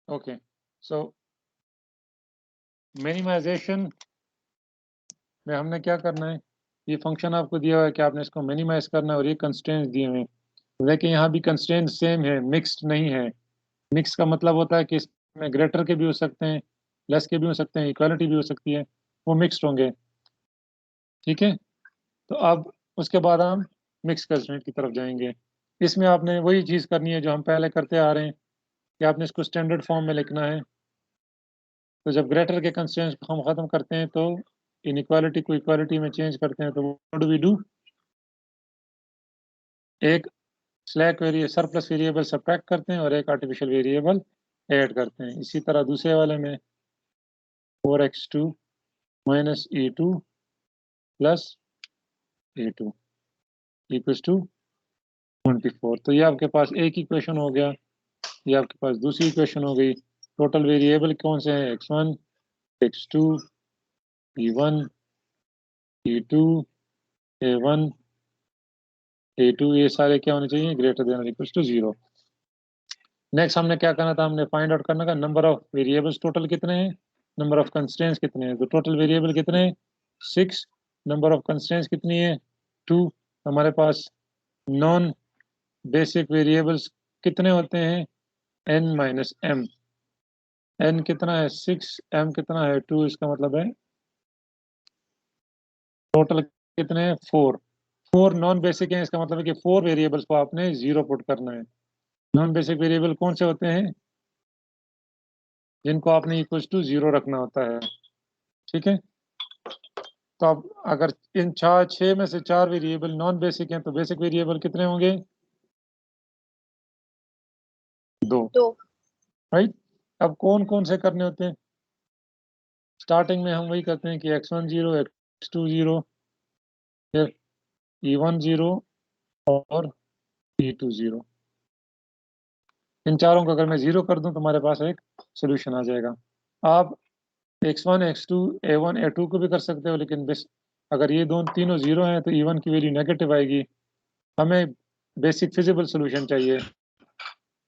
Okay, सो minimisation में हमने क्या करना है, ये फंक्शन आपको दिया हुआ है कि आपने इसको मिनिमाइज करना है और ये कंस्ट्रेंट्स दिए हुए हैं। लेकिन यहाँ भी कंस्ट्रेंट सेम है, मिक्स्ड नहीं है। मिक्स का मतलब होता है कि इसमें ग्रेटर के भी हो सकते हैं, लेस के भी हो सकते हैं, इक्वालिटी भी हो सकती है, वो मिक्स्ड होंगे। ठीक है, तो अब उसके बाद हम मिक्स कंस्ट्रेंट की तरफ जाएंगे। इसमें आपने वही चीज़ करनी है जो हम पहले करते आ रहे हैं कि आपने इसको स्टैंडर्ड फॉर्म में लिखना है। तो जब ग्रेटर के कंस्ट्रेंट्स को हम ख़त्म करते हैं तो इनइक्वालिटी को इक्वालिटी में चेंज करते हैं, तो व्हाट डू वी डू, एक slack variable surplus variable subtract करते हैं और एक आर्टिफिशियल वेरिएबल ऐड करते हैं। इसी तरह दूसरे वाले में 4x2 minus e2 plus a2 equals to 24। तो ये आपके पास एक इक्वेशन हो गया, ये आपके पास दूसरी इक्वेशन हो गई। टोटल वेरिएबल कौन से हैं, x1 x2 e1 e2 a1 a2, ये सारे क्या होने चाहिए, ग्रेटर देन और इक्वल्स टू 0। नेक्स्ट हमने क्या करना था, हमने फाइंड आउट करना था नंबर ऑफ वेरिएबल्स टोटल कितने हैं, नंबर ऑफ कंस्ट्रेंट्स कितने हैं। तो टोटल वेरिएबल कितने हैं, 6। नंबर ऑफ कंस्ट्रेंट्स कितनी है, 2। हमारे पास नॉन बेसिक वेरिएबल्स कितने होते हैं, n माइनस m। n कितना है 6, m कितना है 2, इसका मतलब है टोटल कितने हैं 4। 4 नॉन बेसिक हैं, इसका मतलब है कि 4 वेरिएबल्स को आपने 0 पुट करना है। नॉन बेसिक वेरिएबल कौन से होते हैं, जिनको आपने इक्वल्स टू 0 रखना होता है। ठीक है, तो अब अगर इन 6 में से 4 वेरिएबल नॉन बेसिक हैं तो बेसिक वेरिएबल कितने होंगे, 2। राइट, अब कौन कौन से करने होते हैं, स्टार्टिंग में हम वही करते हैं कि x1 0 x2 0 फिर e1 0 और e2 0। इन चारों को अगर मैं 0 कर दूं तो हमारे पास एक सोल्यूशन आ जाएगा। आप x1 x2 a1 a2 को भी कर सकते हो, लेकिन बस अगर ये तीनों 0 हैं तो e1 की वैल्यू नेगेटिव आएगी। हमें बेसिक फिजिबल सोल्यूशन चाहिए।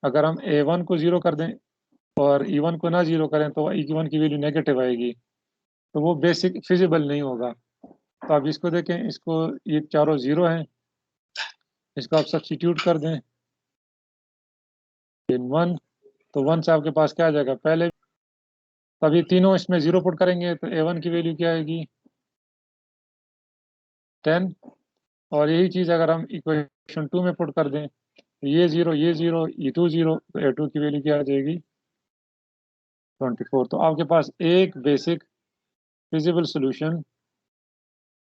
अगर हम a1 को 0 कर दें और e1 को ना 0 करें तो e1 की वैल्यू नेगेटिव आएगी, तो वो बेसिक फिजिबल नहीं होगा। तो आप इसको देखें, इसको ये चारों 0 हैं, इसको आप सब्स्टिट्यूट कर दें इन 1, तो 1 से आपके पास क्या आ जाएगा, पहले तभी तीनों इसमें 0 पुट करेंगे तो a1 की वैल्यू क्या आएगी 10। और यही चीज़ अगर हम इक्वेशन 2 में पुट कर दें तो ये 0 e2 0, तो a2 की वैल्यू क्या आ जाएगी 24। तो आपके पास एक basic feasible solution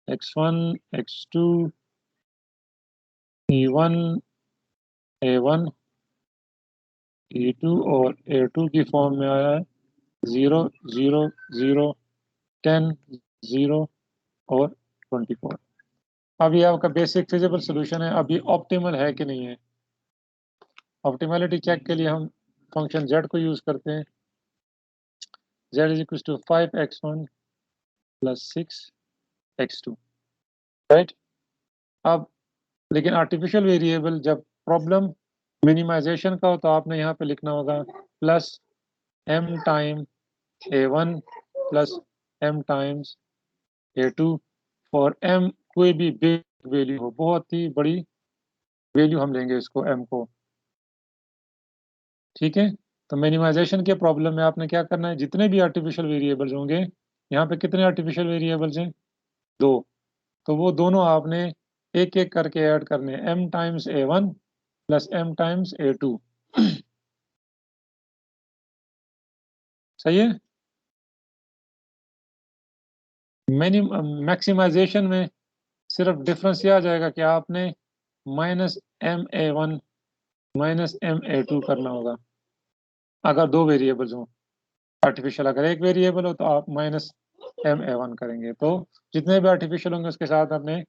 x1 x2 e1 a1 e2 और a2 की फॉर्म में आया है 0 0 0 10 0 और 24। अब ये आपका बेसिक फिजिबल सोल्यूशन है। अब ये ऑप्टिमल है कि नहीं है, ऑप्टिमलिटी चेक के लिए हम फंक्शन z को यूज करते हैं। z is equal to 5x1 plus 6x2। Right, अब लेकिन आर्टिफिशियल वेरिएबल जब प्रॉब्लम मिनिमाइजेशन का हो तो आपने यहाँ पे लिखना होगा plus m time a1 plus m times a2, और m कोई भी बिग वैल्यू हो, बहुत ही बड़ी वैल्यू हम लेंगे इसको m को। ठीक है, तो मिनिमाइजेशन के प्रॉब्लम में आपने क्या करना है, जितने भी आर्टिफिशियल वेरिएबल्स होंगे, यहाँ पे कितने आर्टिफिशियल वेरिएबल्स हैं 2, तो वो दोनों आपने एक एक करके ऐड करने हैं, m times a1 plus m times a2। सही है, मैक्सिमाइजेशन में सिर्फ डिफरेंस यह आ जाएगा कि आपने माइनस ma1 माइनस ma2 करना होगा अगर 2 वेरिएबल्स हों। आर्टिफिशियल अगर एक वेरिएबल हो तो आप माइनस ma1 करेंगे। तो जितने भी आर्टिफिशियल होंगे उसके साथ आपने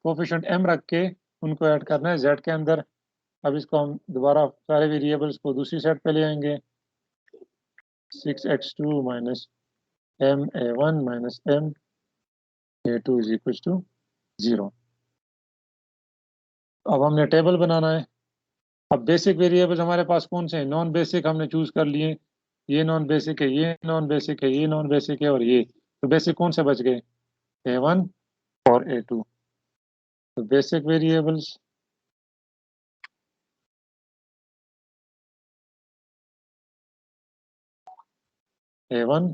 कोफिशिएंट m रख के उनको ऐड करना है z के अंदर। अब इसको हम दोबारा सारे वेरिएबल्स को दूसरी साइड पे ले आएंगे, 6x2 minus ma1 minus ma2 is equal to 0। अब हमने टेबल बनाना है। अब बेसिक वेरिएबल्स हमारे पास कौन से हैं, नॉन बेसिक हमने चूज कर लिए, ये नॉन बेसिक है, ये नॉन बेसिक है, ये नॉन बेसिक है, और ये, तो बेसिक कौन से बच गए? A1 और A2। तो basic variables A1,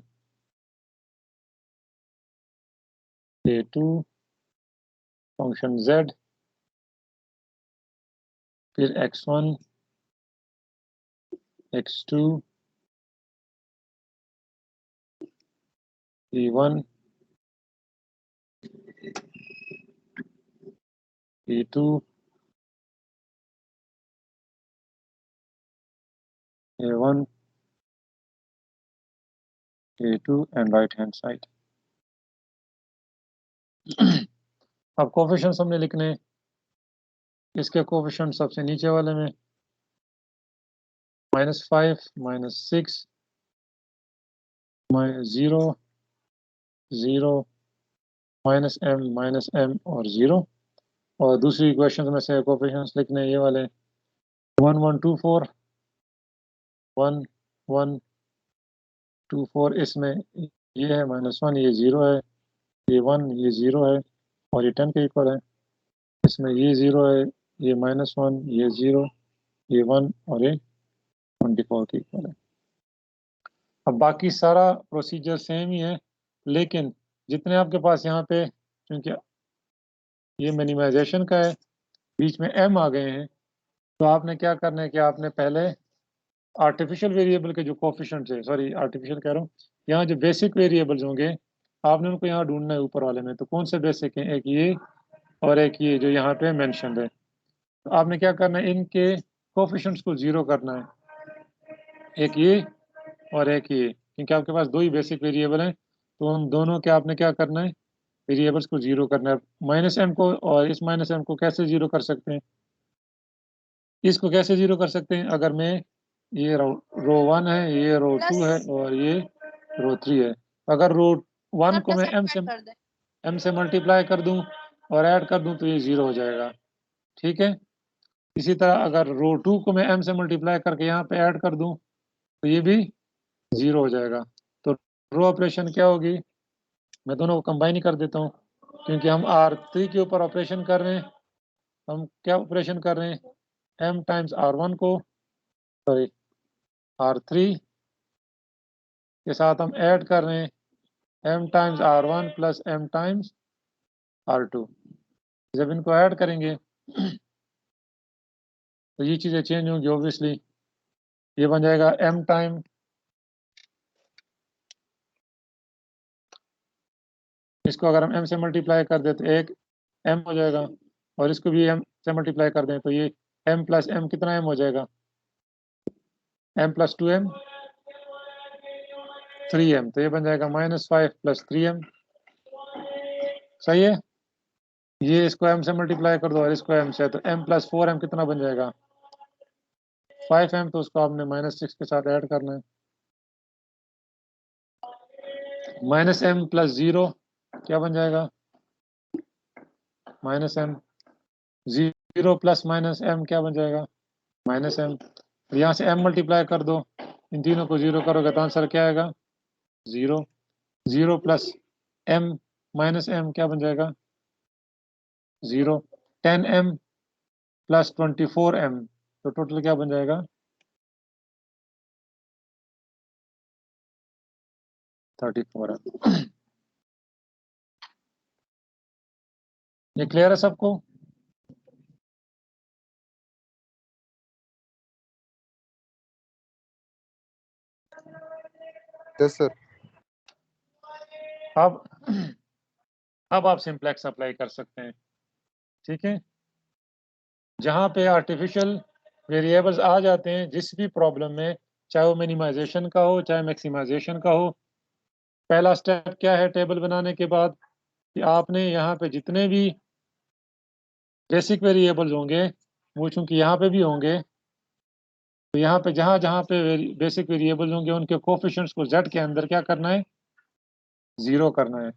A2, function Z, फिर X1, X2, E1, E2, A1, A2 and right hand side. अब कोफिशिएंट्स हमने लिखने हैं। इसके कोफिशिएंट सबसे नीचे वाले में -5, -6, -0, 0, -m और 0। और दूसरी इक्वेशन में से कोफिशिएंट्स लिखने ये वाले 1, 1, 2, 4, 1, 1, 2, 4। इसमें ये है -1, ये 0 है, ये 1, ये 0 है, और ये 10 के इक्वल है। इसमें ये 0 है, ये -1, ये 0, ये 1, और ये 24 के इक्वल है। अब बाकी सारा प्रोसीजर सेम ही है, लेकिन जितने आपके पास यहाँ पे, क्योंकि ये मिनिमाइजेशन का है, बीच में m आ गए हैं, तो आपने क्या करना है कि आपने पहले आर्टिफिशियल वेरिएबल के जो कोफिशिएंट्स है, सॉरी आर्टिफिशियल कह रहा हूँ, यहाँ जो बेसिक वेरिएबल्स होंगे आपने उनको यहाँ ढूंढना है ऊपर वाले में। तो कौन से बेसिक हैं? एक ये और एक ये जो यहाँ पे मेंशन है। तो आपने क्या करना है, इनके कोफिशिएंट्स को 0 करना है, एक ये और एक ये, क्योंकि आपके पास दो ही बेसिक वेरिएबल हैं, तो उन दोनों के आपने क्या करना है, वेरिएबल्स को 0 करना है। -m को और इस -m को कैसे 0 कर सकते हैं? इसको कैसे 0 कर सकते हैं? अगर मैं ये रो 1 है, ये रो 2 है, और ये रो 3 है। अगर रो 1 को मैं m से मल्टीप्लाई कर दूं और ऐड कर दूं तो ये 0 हो जाएगा। ठीक है। इसी तरह अगर रो 2 को मैं m से मल्टीप्लाई करके यहाँ पे ऐड कर दूं तो ये भी 0 हो जाएगा। तो रो ऑपरेशन क्या होगी? मैं दोनों को कंबाइन ही कर देता हूँ, क्योंकि हम R3 के ऊपर ऑपरेशन कर रहे हैं। हम क्या ऑपरेशन कर रहे हैं? m टाइम्स R1 को, सॉरी R3 के साथ हम ऐड कर रहे हैं m times R1 plus m times R2। जब इनको ऐड करेंगे तो ये चीज़ें चेंज होंगी ऑब्वियसली। ये बन जाएगा m टाइम, इसको अगर हम m से मल्टीप्लाई कर दें तो एक m हो जाएगा, और इसको भी m से मल्टीप्लाई कर दें तो ये m प्लस m कितना m हो जाएगा? m plus 2m, 3m। तो ये बन जाएगा -5 प्लस 3m। सही है। ये इसको m से मल्टीप्लाई कर दो और इसको m से, तो m प्लस 4m कितना बन जाएगा? 5m। तो उसको आपने -6 के साथ ऐड करना है। -m प्लस 0 क्या बन जाएगा? -m। 0 प्लस -m क्या बन जाएगा? -m। यहाँ से m मल्टीप्लाई कर दो, इन तीनों को 0 करोगे तो आंसर क्या आएगा? 0। 0 प्लस m -m क्या बन जाएगा? 0। 10m प्लस 24m, तो टोटल क्या बन जाएगा? 34m। ये क्लियर है सबको? Yes sir. अब आप सिंप्लेक्स अप्लाई कर सकते हैं। ठीक है। जहाँ पे आर्टिफिशियल वेरिएबल्स आ जाते हैं जिस भी प्रॉब्लम में, चाहे वो मिनिमाइजेशन का हो चाहे मैक्सिमाइजेशन का हो, पहला स्टेप क्या है टेबल बनाने के बाद, कि आपने यहाँ पे जितने भी बेसिक वेरिएबल्स होंगे वो चूंकि यहाँ पे भी होंगे, तो यहाँ पे जहाँ जहाँ पे बेसिक वेरिएबल्स होंगे उनके कोफिशिएंट्स को z के अंदर क्या करना है? 0 करना है।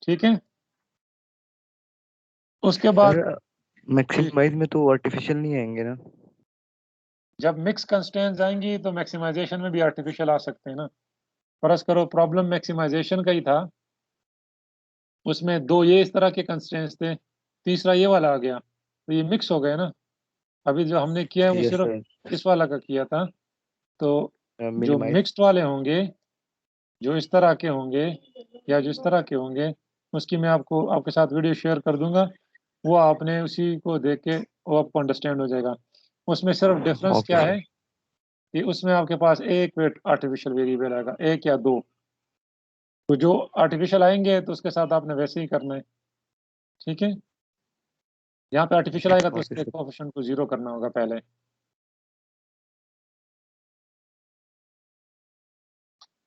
ठीक है। उसके बाद मैक्सिमाइज में तो आर्टिफिशियल नहीं आएंगे ना? जब मिक्स कंस्ट्रेंट्स आएंगी तो मैक्सिमाइजेशन में भी आर्टिफिशियल आ सकते हैं ना। फर्ज करो प्रॉब्लम मैक्सिमाइजेशन का ही था, उसमें दो ये इस तरह के कंस्ट्रेंट्स थे, तीसरा ये वाला आ गया, तो ये मिक्स हो गए ना। अभी जो हमने किया है वो यस सिर्फ सर। इस वाला का किया था। तो जो मिनिमाइज। मिक्स्ड वाले होंगे, जो इस तरह के होंगे या जिस तरह के होंगे, उसकी मैं आपको आपके साथ वीडियो शेयर कर दूंगा, वो आपने उसी को देख के वो आपको अंडरस्टैंड हो जाएगा। उसमें सिर्फ डिफरेंस ओके क्या सर। है कि उसमें आपके पास एक आर्टिफिशियल वेरिएबल आएगा, एक या दो। तो जो आर्टिफिशियल आएंगे तो उसके साथ आपने वैसे ही करना है, ठीक है। यहाँ पे आर्टिफिशियल आएगा तो ओके उसके सर। कोएफिशिएंट को 0 करना होगा पहले।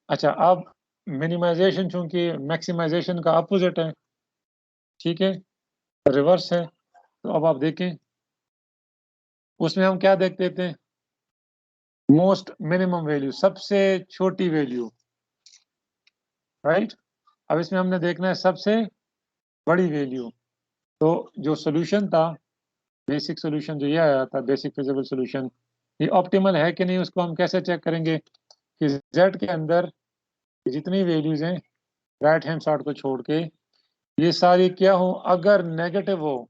अच्छा, अब मिनिमाइजेशन चूंकि मैक्सिमाइजेशन का अपोजिट है, ठीक है, रिवर्स है। तो अब आप देखें उसमें हम क्या देखते थे, मोस्ट मिनिमम वैल्यू, सबसे छोटी वैल्यू, राइट। अब इसमें हमने देखना है सबसे बड़ी वैल्यू। तो जो सोल्यूशन था, बेसिक सोल्यूशन जो ये आया था, बेसिक फिजिबल सोल्यूशन, ये ऑप्टिमल है कि नहीं, उसको हम कैसे चेक करेंगे कि z के अंदर जितनी वैल्यूज हैं राइट हैंड साइड को छोड़ के, ये सारी क्या हो, अगर नेगेटिव हो,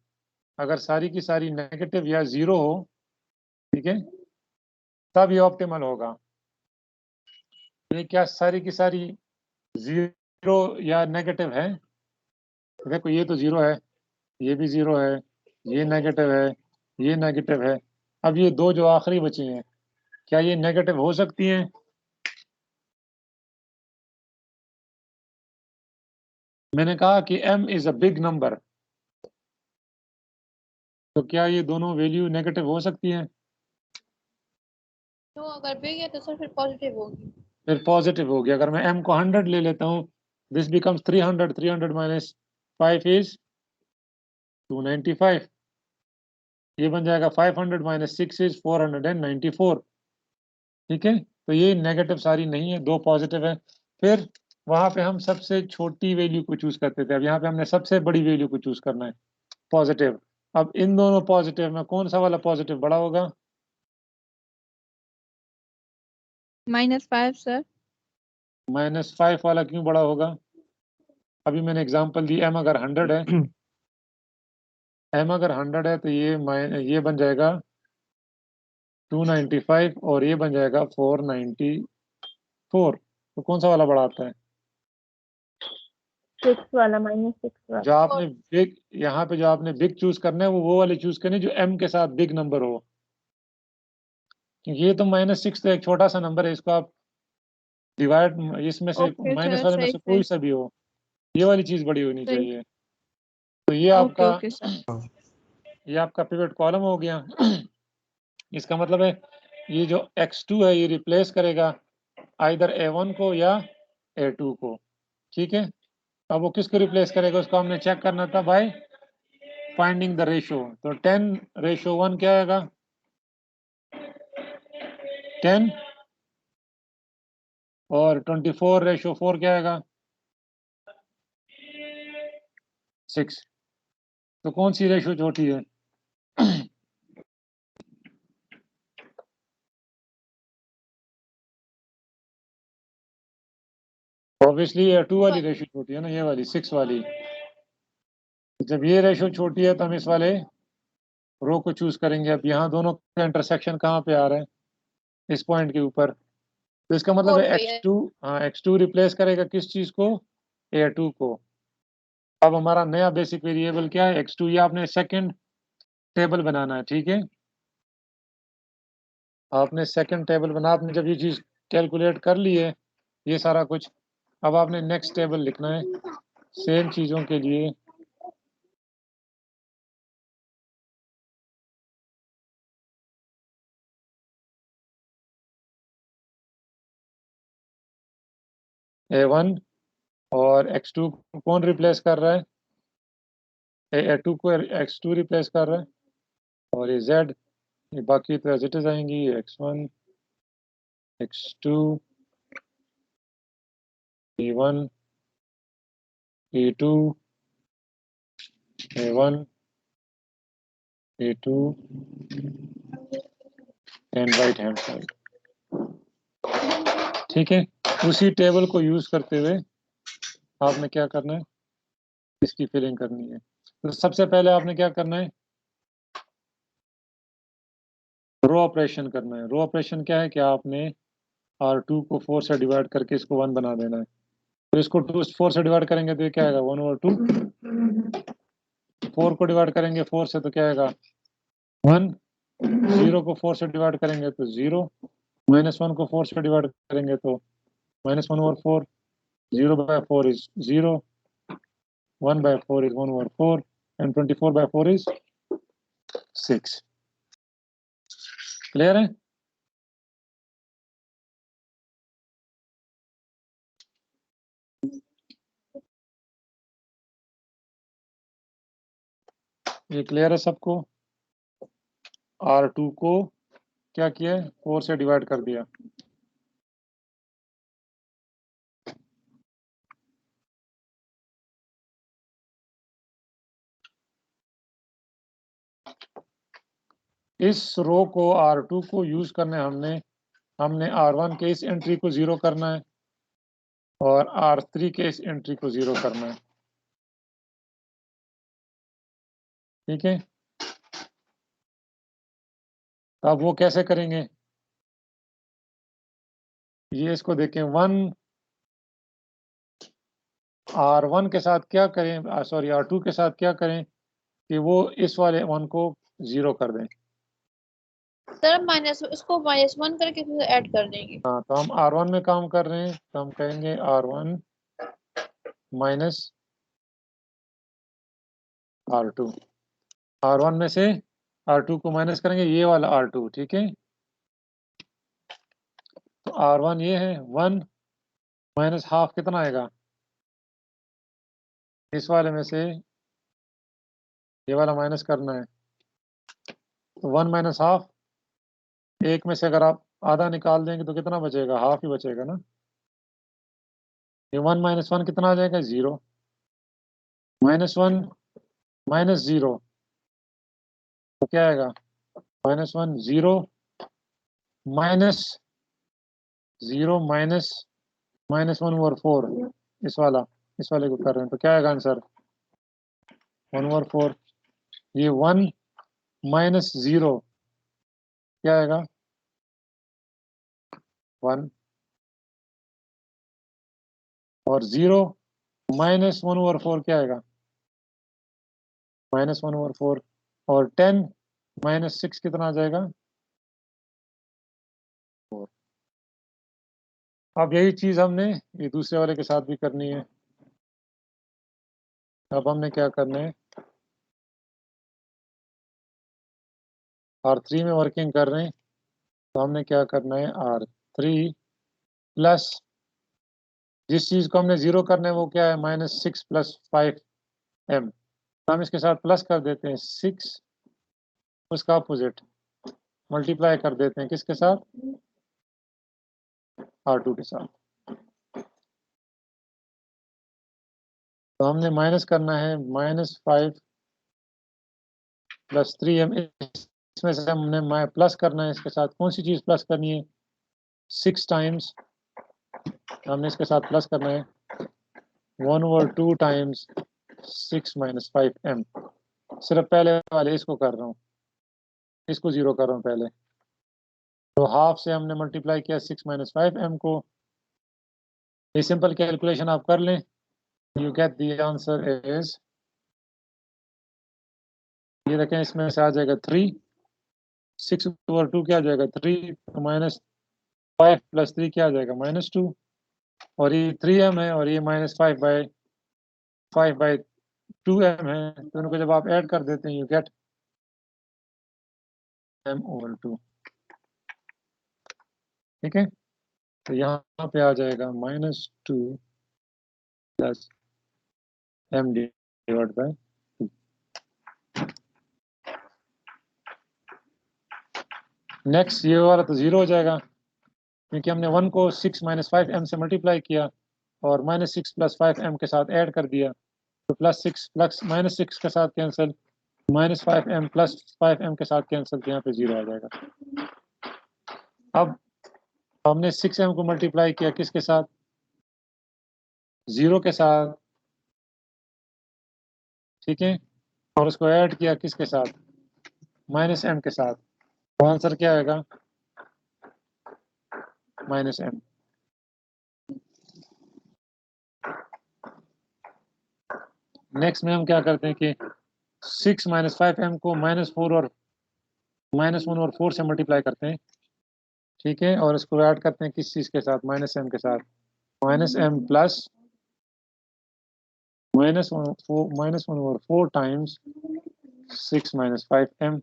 अगर सारी की सारी नेगेटिव या 0 हो, ठीक है, तब ये ऑप्टिमल होगा। ये क्या सारी की सारी 0 या नेगेटिव है? देखो ये तो 0 है, ये भी 0 है, ये नेगेटिव है, ये नेगेटिव है। अब ये दो जो आखिरी बची हैं, क्या ये नेगेटिव हो सकती हैं? मैंने कहा कि m is a big number, तो क्या ये दोनों वैल्यू नेगेटिव हो सकती हैं? तो अगर बिग है तो सर फिर पॉजिटिव होगी। फिर पॉजिटिव होगी। अगर मैं m को 100 ले लेता हूँ, दिस बिकम्स 300, 300 माइनस 5 इज 295। ये बन जाएगा 500 माइनस 6 इज 494, ठीक है। तो ये नेगेटिव सारी नहीं है, दो पॉजिटिव है। फिर वहां पे हम सबसे छोटी वैल्यू को चूज करते थे, अब यहाँ पे हमने सबसे बड़ी वैल्यू को चूज करना है, पॉजिटिव। अब इन दोनों पॉजिटिव में कौन सा वाला पॉजिटिव बड़ा होगा? -5 सर। -5 वाला क्यों बड़ा होगा? अभी मैंने एग्जांपल दी, m अगर 100 है, m अगर 100 है तो ये बन जाएगा 295 और ये बन जाएगा 494। तो कौन सा वाला बड़ा आता है? 6 वाला, -6 वाला। जो आपने बिग, यहाँ पे जो आपने बिग चूज करना है वो वाले चूज करने जो m के साथ बिग नंबर हो। क्योंकि ये तो -6 तो एक छोटा सा नंबर है, इसको आप डिवाइड, इसमें से ओके माइनस सर, वाले में सही से सही कोई सा भी हो, ये वाली चीज बड़ी होनी सही। चाहिए। तो ये ओके आपका ओके सर। ये आपका पिवट कॉलम हो गया। इसका मतलब है ये जो x2 है ये रिप्लेस करेगा आइदर a1 को या a2 को, ठीक है। अब वो किसको रिप्लेस करेगा उसको हमने चेक करना था बाय फाइंडिंग द रेशो। तो 10:1 क्या आएगा? 10। और 24:4 क्या आएगा? 6। तो कौन सी रेशो छोटी है? ऑब्वियसली A2 वाली रेशो छोटी है ना, ये वाली 6 वाली। जब ये रेशो छोटी है तो हम इस वाले रो को चूज करेंगे। अब यहाँ दोनों का इंटरसेक्शन कहाँ पे आ रहा है? इस पॉइंट के ऊपर। तो इसका मतलब है x2, हाँ x2 रिप्लेस करेगा किस चीज को? A2 को। अब हमारा नया बेसिक वेरिएबल क्या है? x2। ये आपने सेकंड टेबल बनाना है, ठीक है। आपने सेकंड टेबल बना, आपने जब ये चीज कैलकुलेट कर ली है ये सारा कुछ, अब आपने नेक्स्ट टेबल लिखना है सेम चीजों के लिए। A1 और x2 को कौन रिप्लेस कर रहा है? A2 को x2 रिप्लेस कर रहा है। और ये z, ये बाकी तो एज इट इज आएंगी, x1, x2, a1, a2, a1, a2, and right hand side. ठीक है, उसी टेबल को यूज करते हुए आपने क्या करना है, इसकी फिलिंग करनी है। तो सबसे पहले आपने क्या करना है, रो ऑपरेशन करना है। रो ऑपरेशन क्या है कि आपने R2 को 4 से डिवाइड करके इसको 1 बना देना है। तो इसको 4 से डिवाइड करेंगे तो ये क्या आएगा, 1/2। 4 को डिवाइड करेंगे 4 से तो क्या आएगा, 1। 0 को 4 से डिवाइड करेंगे तो 0। -1 को 4 से डिवाइड करेंगे तो -1/4। 0/4 is 0, 1/4 is 1/4, and 24/4 is 6। Clear है? ये क्लियर है सबको? R2 को क्या किया है, 4 से डिवाइड कर दिया। इस रो को R2 को यूज करने हमने R1 के इस एंट्री को 0 करना है और R3 के इस एंट्री को 0 करना है। ठीक है, अब वो कैसे करेंगे, ये इसको देखें। R1 के साथ क्या करें, सॉरी R2 के साथ क्या करें कि वो इस वाले 1 को 0 कर दें। सर इसको -1 करके ऐड कर देंगे। हाँ, तो हम R1 में काम कर रहे हैं तो हम कहेंगे R1 माइनस R2। R1 में से R2 को माइनस करेंगे, ये वाला R2। ठीक है, तो R1 ये है 1 माइनस हाफ कितना आएगा, इस वाले में से ये वाला माइनस करना है। तो 1 माइनस हाफ, एक में से अगर आप आधा निकाल देंगे तो कितना बचेगा, हाफ ही बचेगा ना। ये 1 माइनस 1 कितना आ जाएगा, 0। -1 माइनस 0 तो क्या आएगा, -1 0 माइनस 0 माइनस -1/4। इस वाले को कर रहे हैं तो क्या आएगा आंसर, 1/4। ये 1 माइनस 0 क्या आएगा, 1। और 0 माइनस 1/4 क्या आएगा, -1/4। और 10 माइनस 6 कितना आ जाएगा, 4। अब यही चीज हमने ये दूसरे वाले के साथ भी करनी है। अब हमने क्या करना है, R3 में वर्किंग कर रहे हैं तो हमने क्या करना है, R3 प्लस जिस चीज को हमने 0 करना है वो क्या है, -6 + 5m। तो हम इसके साथ प्लस कर देते हैं 6, उसका अपोजिट मल्टीप्लाई कर देते हैं किसके साथ, R2 के साथ। तो हमने माइनस करना है -5 + 3m। इसमें से हमने प्लस करना है इसके साथ, कौन सी चीज प्लस करनी है, 6 टाइम्स। हमने इसके साथ प्लस करना है 1/2 टाइम्स 6 - 5m। सिर्फ पहले वाले इसको कर रहा हूँ, इसको 0 कर रहा हूँ पहले। तो हाफ से हमने मल्टीप्लाई किया 6 - 5m को। ये सिंपल कैलकुलेशन आप कर लें, you get the answer is, ये देखें इसमें से आ जाएगा 3। 6/2 क्या आ जाएगा, 3 -5 + 3 क्या आ जाएगा, -2। और ये 3m है और ये -5/2m है। दोनों को जब आप ऐड कर देते हैं यू गेट m/2। ठीक है, तो यहाँ पे आ जाएगा -2 + m/2। नेक्स्ट ये वाला तो 0 हो जाएगा क्योंकि हमने 1 को 6 - 5m से मल्टीप्लाई किया और -6 + 5m के साथ ऐड कर दिया। तो +6 -6 के साथ कैंसिल, -5m + 5m के साथ कैंसिल, तो यहाँ पे 0 आ जाएगा। अब हमने 6m को मल्टीप्लाई किया किसके साथ? 0 के साथ, ठीक है, और उसको ऐड किया किसके साथ? -m के साथ। तो आंसर क्या आएगा? -m। नेक्स्ट में हम क्या करते हैं कि 6 - 5m को -4 और -1 और 4 से मल्टीप्लाई करते हैं, ठीक है, और इसको ऐड करते हैं किस चीज के साथ? -m के साथ। -m प्लस -1 और 4 टाइम्स 6 - 5m।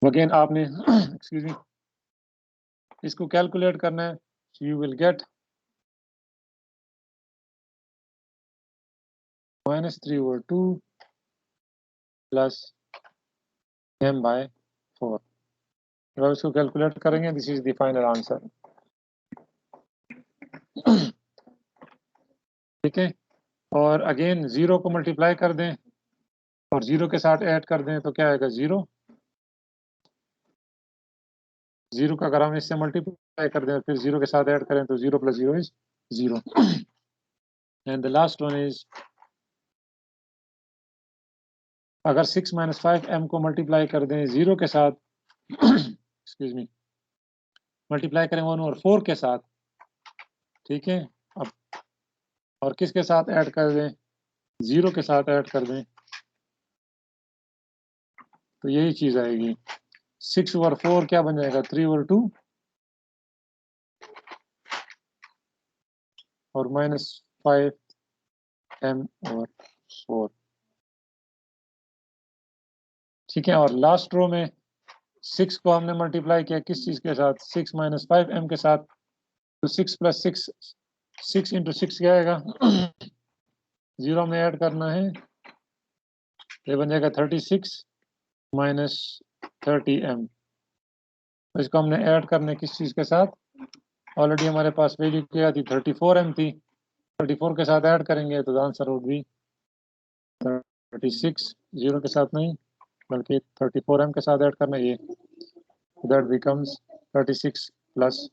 अगेन आपने एक्सक्यूज मी, इसको कैलकुलेट करना है। You will get -3/2 plus m/4। जब इसको कैलकुलेट करेंगे, this is the final answer. ठीक है, और अगेन 0 को मल्टीप्लाई कर दें और 0 के साथ ऐड कर दें तो क्या आएगा? 0। 0 का अगर हम इससे मल्टीप्लाई कर दें और फिर 0 के साथ ऐड करें तो 0 + 0 is 0। And the last one is, अगर 6 - 5m को मल्टीप्लाई कर दें 0 के साथ एक्सक्यूज मी, मल्टीप्लाई करें 1 और 4 के साथ, ठीक है, अब और किसके साथ ऐड कर दें? 0 के साथ ऐड कर दें तो यही चीज आएगी। 6 और 4 क्या बन जाएगा? 3 और 2 और -5m और 4, ठीक है। और लास्ट रो में 6 को हमने मल्टीप्लाई किया किस चीज के साथ? 6 - 5m के साथ। तो 6 + 6, 6 × 6 क्या आएगा? 0 में ऐड करना है, ये बन जाएगा 36 - 30m। तो इसको हमने ऐड करने किस चीज के साथ? ऑलरेडी हमारे पास वैल्यू क्या थी? 34m थी। 34 के साथ ऐड करेंगे तो आंसर वुड बी 36, 0 के साथ नहीं बल्कि 34m के साथ ऐड करना, ये दैट बिकम्स 36 +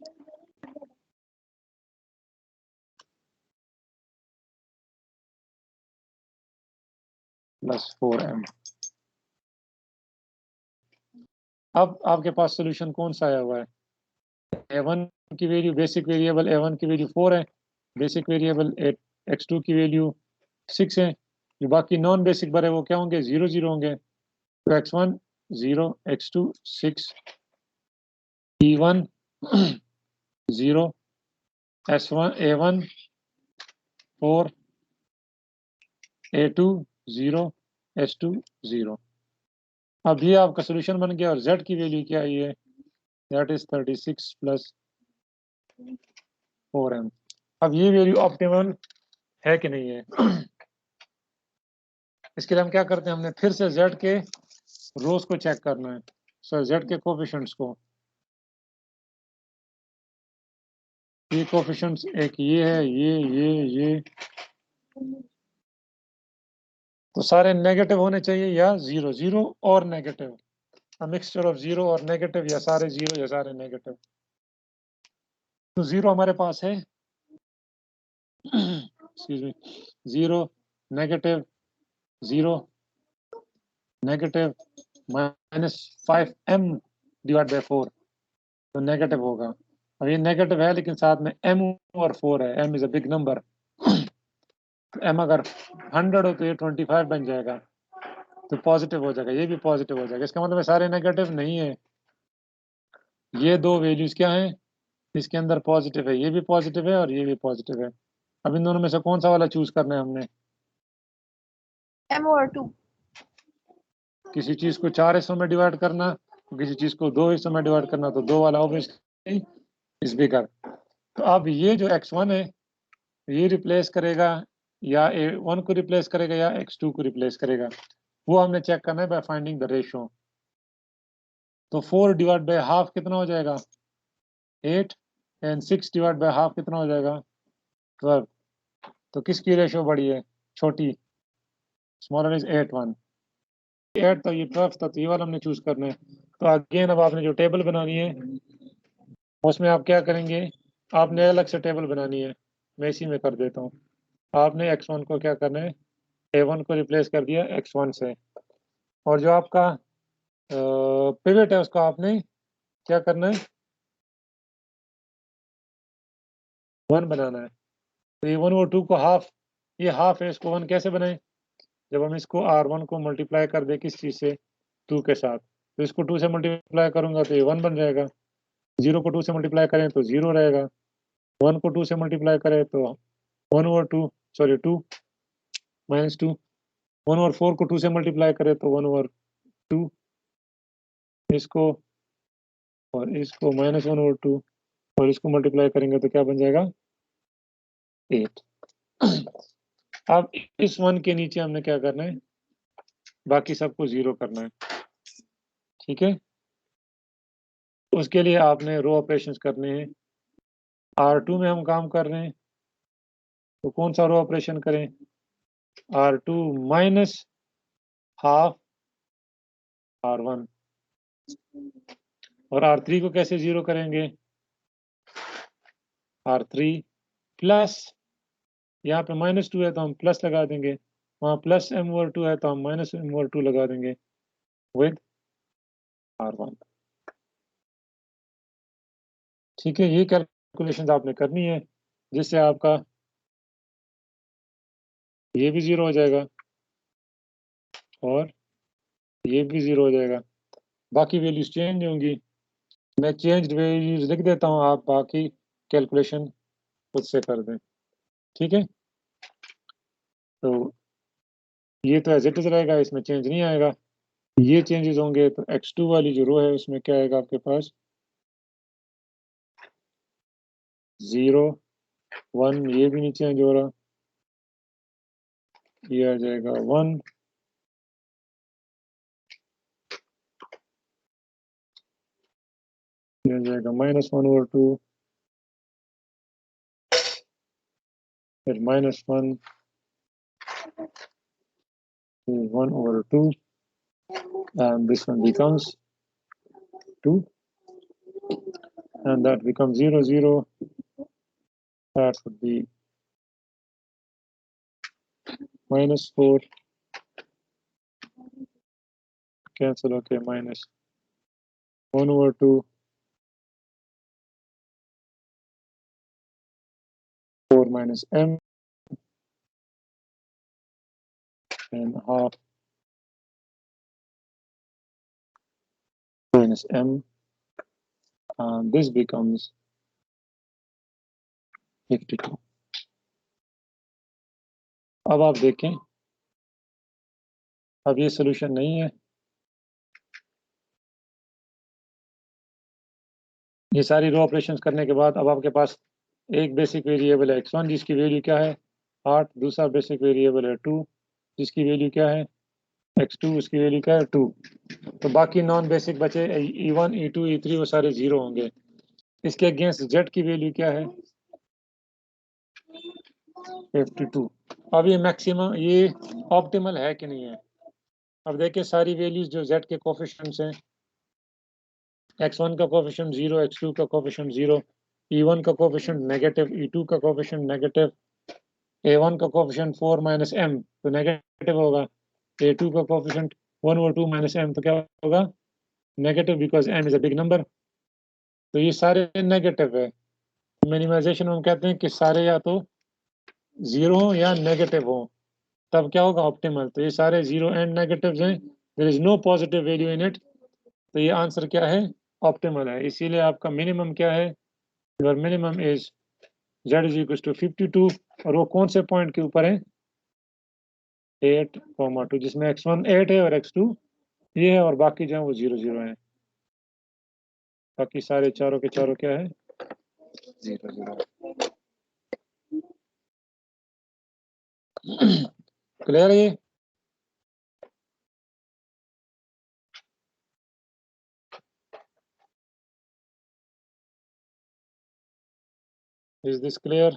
4m। अब आपके पास सोल्यूशन कौन सा आया हुआ है? a1 की वैल्यू, बेसिक वेरिएबल a1 की वैल्यू 4 है, बेसिक वेरिएबल x2 की वैल्यू 6 है, जो बाकी नॉन बेसिक भरे वो क्या होंगे? 0 0 होंगे। तो x1 0, x2 6, e1 0, a1 4, a2 0, s2 0। अब ये आपका सोल्यूशन बन गया और z की वैल्यू क्या आई है? That is 36 + 4m। अब ये वैल्यू ऑप्टिमल है कि नहीं है? इसके लिए हम क्या करते हैं, हमने फिर से z के रोज को चेक करना है, सर z के कोफिशिएंट्स को। ये कोफिशिएंट्स एक ये है, ये तो सारे नेगेटिव होने चाहिए या 0 0 और नेगेटिव, मिक्सचर ऑफ 0 और नेगेटिव, या सारे 0 या सारे नेगेटिव। तो 0 हमारे पास है excuse me, 0 negative 0 negative -5m / 4 तो नेगेटिव होगा। अब ये नेगेटिव है लेकिन साथ में m और 4 है, m is a big number. m अगर 100 हो तो ये 25 बन जाएगा, तो पॉजिटिव हो जाएगा, ये भी पॉजिटिव हो जाएगा। इसका मतलब सारे नेगेटिव नहीं है, ये दो वैल्यूज क्या हैं? इसके अंदर पॉजिटिव है, ये भी पॉजिटिव है और ये भी पॉजिटिव है। अब इन दोनों में से कौन सा वाला चूज करना है हमने? m और 2। किसी चीज को 4 हिस्सों में डिवाइड करना, किसी चीज को 2 हिस्सों में डिवाइड करना, तो 2 वाला ऑब्वियसली इज बिगर। तो अब ये जो x1 है ये रिप्लेस करेगा या a1 को रिप्लेस करेगा या x2 को रिप्लेस करेगा, वो हमने चेक करना है बाय फाइंडिंग द रेशियो। तो 4 / ½ कितना हो जाएगा? 8, एंड 6 / ½ कितना हो जाएगा? 12। तो किसकी रेशियो बड़ी है? छोटी, स्मॉलर इज 8 1 8, तो ये 12 था, तो ये वाला हमने चूज करना है। तो अगेन अब आपने जो टेबल बनानी है उसमें आप क्या करेंगे, आपने अलग से टेबल बनानी है। मैं इसी में कर देता हूँ। आपने x1 को क्या करना है, a1 को रिप्लेस कर दिया x1 से, और जो आपका पिवट है उसका आपने क्या करना है, 1 बनाना है। तो ये 1 और 2 को हाफ, ये हाफ है, इसको 1 कैसे बनाए, जब हम इसको R1 को मल्टीप्लाई कर दे किस चीज़ से, 2 के साथ, तो इसको 2 से मल्टीप्लाई करूंगा तो ये 1 बन जाएगा। 0 को 2 से मल्टीप्लाई करें तो 0 रहेगा। 1 को 2 से मल्टीप्लाई करें तो 1 और 2 सॉरी 2 माइनस 2। 1 और 4 को 2 से मल्टीप्लाई करें तो 1 और 2, इसको और इसको माइनस 1 और 2, और इसको मल्टीप्लाई करेंगे तो क्या बन जाएगा, 8। अब इस 1 के नीचे हमने क्या करना है, बाकी सबको 0 करना है। ठीक है, उसके लिए आपने रो ऑपरेशंस करने हैं। R2 में हम काम कर रहे हैं, तो कौन सा रो ऑपरेशन करें, R2 माइनस हाफ R1, और R3 को कैसे 0 करेंगे, R3 प्लस, यहाँ पे -2 है तो हम प्लस लगा देंगे, वहाँ प्लस m ओवर 2 है तो हम माइनस m ओवर 2 लगा देंगे विद R1। ठीक है, ये कैलकुलेशन आपने करनी है, जिससे आपका ये भी 0 हो जाएगा और ये भी 0 हो जाएगा। बाकी वैल्यूज चेंज होंगी, मैं चेंज वैल्यूज लिख देता हूँ, आप बाकी कैलकुलेशन खुद से कर दें। ठीक है, तो ये तो एज इट इज रहेगा, इसमें चेंज नहीं आएगा। ये चेंजेस होंगे तो x2 वाली जो रो है उसमें क्या आएगा आपके पास, 0 1, ये भी नहीं चेंज हो रहा, ये आ जाएगा 1, ये आ जाएगा -1 ओवर 2, फिर -1 1 over 2, and this one becomes 2, and that becomes 0 0, that would be -4, cancel, okay, -1 over 2, 4 minus m, and half minus m, and this becomes 52। अब आप देखें, अब ये सोल्यूशन नहीं है, ये सारी रो ऑपरेशंस करने के बाद अब आपके पास एक बेसिक वेरिएबल है x1 जिसकी वैल्यू क्या है 8, दूसरा बेसिक वेरिएबल है 2 जिसकी वैल्यू क्या है x2, उसकी वैल्यू क्या है 2। तो बाकी नॉन बेसिक बचे e1 e2 e3, वो सारे 0 होंगे। इसके अगेंस्ट z की वैल्यू क्या है 52। अब ये मैक्सिमम, ये ऑप्टिमल है कि नहीं है, अब देखिए सारी वैल्यूज जो z के कोफिशिएंट्स हैं, x1 का कोफिशिएंट 0, x2 का कोफिशिएंट 0, e1 का कोफिशिएंट नेगेटिव, e2 का कोफिशिएंट नेगेटिव, a1 का कोफिशिएंट 4 माइनस m तो नेगेटिव होगा, a2 का कोफिशिएंट 1 over 2 माइनस m तो क्या होगा negative, because m is a big number. तो ये सारे नेगेटिव है। मिनिमाइजेशन हम कहते हैं कि सारे या तो 0 हो या नेगेटिव हो, तब क्या होगा ऑप्टिमल। तो ये सारे 0 एंड नेगेटिव हैं, there is no positive value in it, तो ये आंसर क्या है ऑप्टिमल है। इसीलिए आपका मिनिमम क्या है, your minimum is z is equal to 52, और वो कौन से पॉइंट के ऊपर है 8, 2, जिसमें x1 8 है और x2 ये है, और बाकी जो है वो 0 0 है, बाकी सारे चारों के चारों क्या है 0 0। क्लियर है ये? Is this clear?